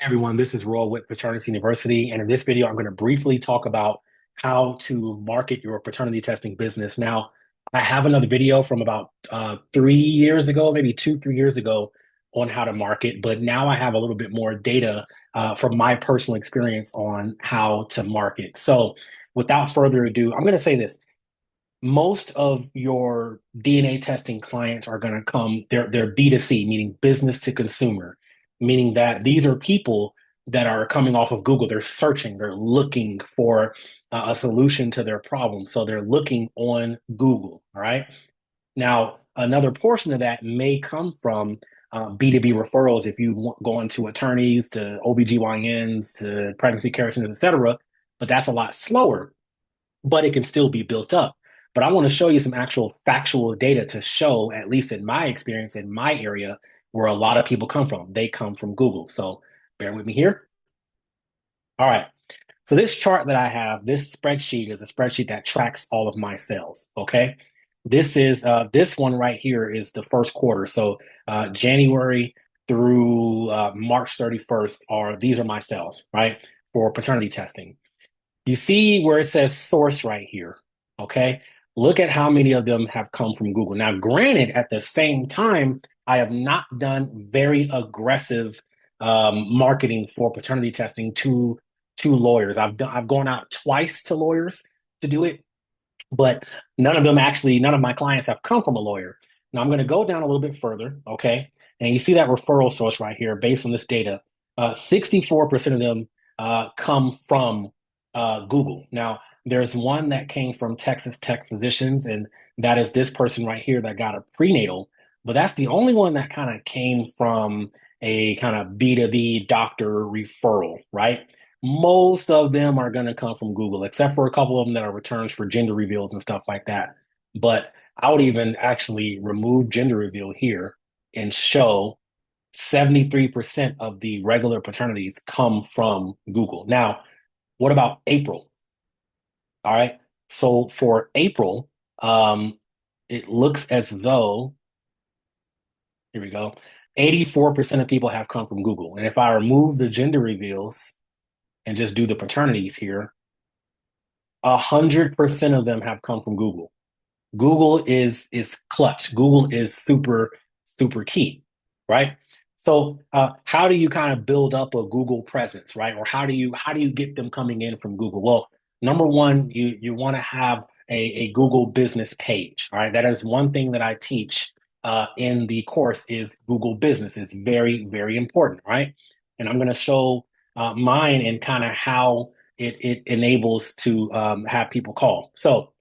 Everyone, this is Roy with Paternity University, and in this video, I'm going to briefly talk about how to market your paternity testing business. Now, I have another video from about 3 years ago, maybe 2, 3 years ago, on how to market, but now I have a little bit more data from my personal experience on how to market. So, without further ado, I'm going to say this: most of your DNA testing clients are going to come, they're B2C, meaning business to consumer, meaning that these are people that are coming off of Google. They're searching, they're looking for a solution to their problem. So they're looking on Google. All right. Now, another portion of that may come from B2B referrals if you want, go into attorneys, to OBGYNs, to pregnancy care centers, et cetera. But that's a lot slower, but it can still be built up. But I want to show you some actual factual data to show, at least in my experience in my area, where a lot of people come from. They come from Google. So bear with me here. All right. So this chart that I have, this spreadsheet is a spreadsheet that tracks all of my sales. Okay. This one right here is the first quarter. So January through March 31st these are my sales, right? For paternity testing. You see where it says source right here. Okay. Look at how many of them have come from Google. Now, granted, at the same time, I have not done very aggressive marketing for paternity testing to lawyers. I've gone out twice to lawyers to do it, but none of my clients have come from a lawyer. Now I'm going to go down a little bit further, okay? And you see that referral source right here based on this data. 64% of them come from Google. Now, there's one that came from Texas Tech Physicians, and that is this person right here that got a prenatal. But that's the only one that kind of came from a kind of B2B doctor referral, right? Most of them are going to come from Google, except for a couple of them that are returns for gender reveals and stuff like that. But I would even actually remove gender reveal here and show 73% of the regular paternities come from Google. Now, what about April? All right. So for April, it looks as though, here we go, 84% of people have come from Google. And if I remove the gender reveals and just do the paternities here, 100% of them have come from Google. Google is clutch. Google is super key, right? So how do you kind of build up a Google presence, right? Or how do you get them coming in from Google? Well, number one, you want to have a Google business page. All right, that is one thing that I teach in the course is Google business. It's very important, right? And I'm going to show mine and kind of how it enables to have people call. So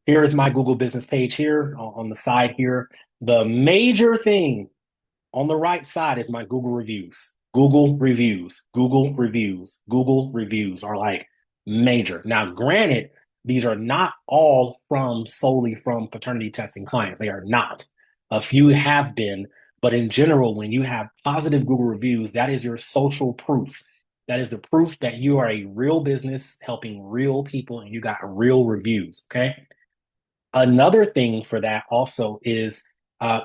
here is my Google business page here on the side here. The major thing on the right side is my Google reviews. Google reviews, Google reviews, Google reviews are like major. Now, granted, these are not all from solely from paternity testing clients. They are not. A few have been, but in general, when you have positive Google reviews, that is your social proof. That is the proof that you are a real business helping real people and you got real reviews. Okay. Another thing for that also is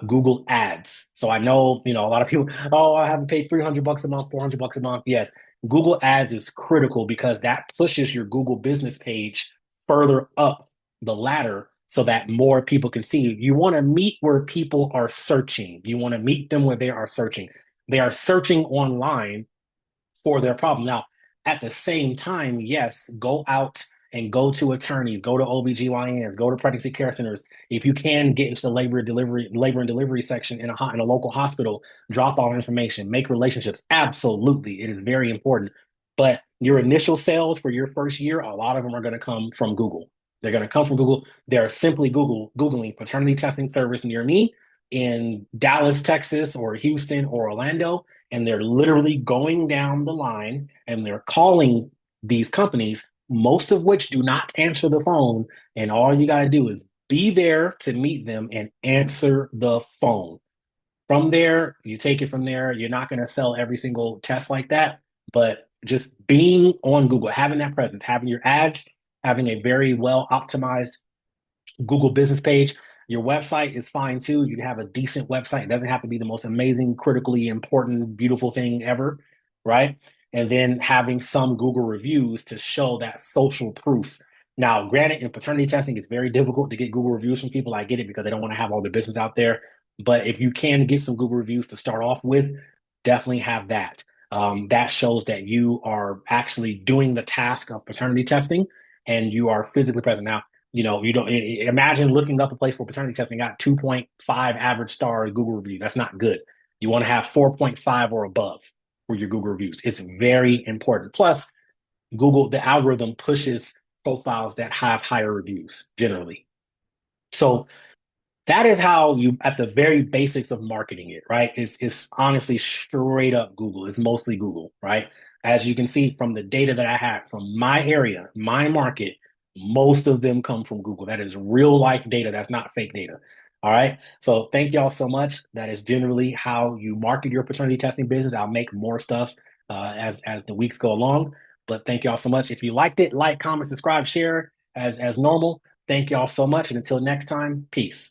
Google Ads. So I know, a lot of people, oh, I haven't paid $300 a month, $400 a month. Yes, Google Ads is critical because that pushes your Google business page further up the ladder so that more people can see you. You want to meet where people are searching. You want to meet them where they are searching. They are searching online for their problem. Now, at the same time, yes, go out and go to attorneys, go to OBGYNs, go to pregnancy care centers. If you can get into the labor and delivery section in a local hospital, drop all information, make relationships. Absolutely. It is very important. But your initial sales for your first year, a lot of them are going to come from Google. They're going to come from Google. They're simply Googling paternity testing service near me in Dallas, Texas, or Houston or Orlando, and they're literally going down the line and they're calling these companies, most of which do not answer the phone. And all you got to do is be there to meet them and answer the phone. From there, you take it from there. You're not going to sell every single test like that, but just being on Google, having that presence, having your ads, having a very well optimized Google business page. Your website is fine too. You have a decent website. It doesn't have to be the most amazing, critically important, beautiful thing ever. right? And then having some Google reviews to show that social proof. Now, granted, in paternity testing, it's very difficult to get Google reviews from people. I get it because they don't want to have all their business out there. But if you can get some Google reviews to start off with, definitely have that. That shows that you are actually doing the task of paternity testing and you are physically present. Now, you don't imagine looking up a place for paternity testing, got 2.5 average star Google review. That's not good. You want to have 4.5 or above for your Google reviews. It's very important. Plus, Google, the algorithm pushes profiles that have higher reviews generally. So that is how you, at the very basics of marketing it, right? It's honestly straight up Google. It's mostly Google, right? As you can see from the data that I have from my area, my market, most of them come from Google. That is real life data. That's not fake data. All right. So thank y'all so much. That is generally how you market your paternity testing business. I'll make more stuff as the weeks go along. But thank y'all so much. If you liked it, like, comment, subscribe, share as normal. Thank y'all so much. And until next time, peace.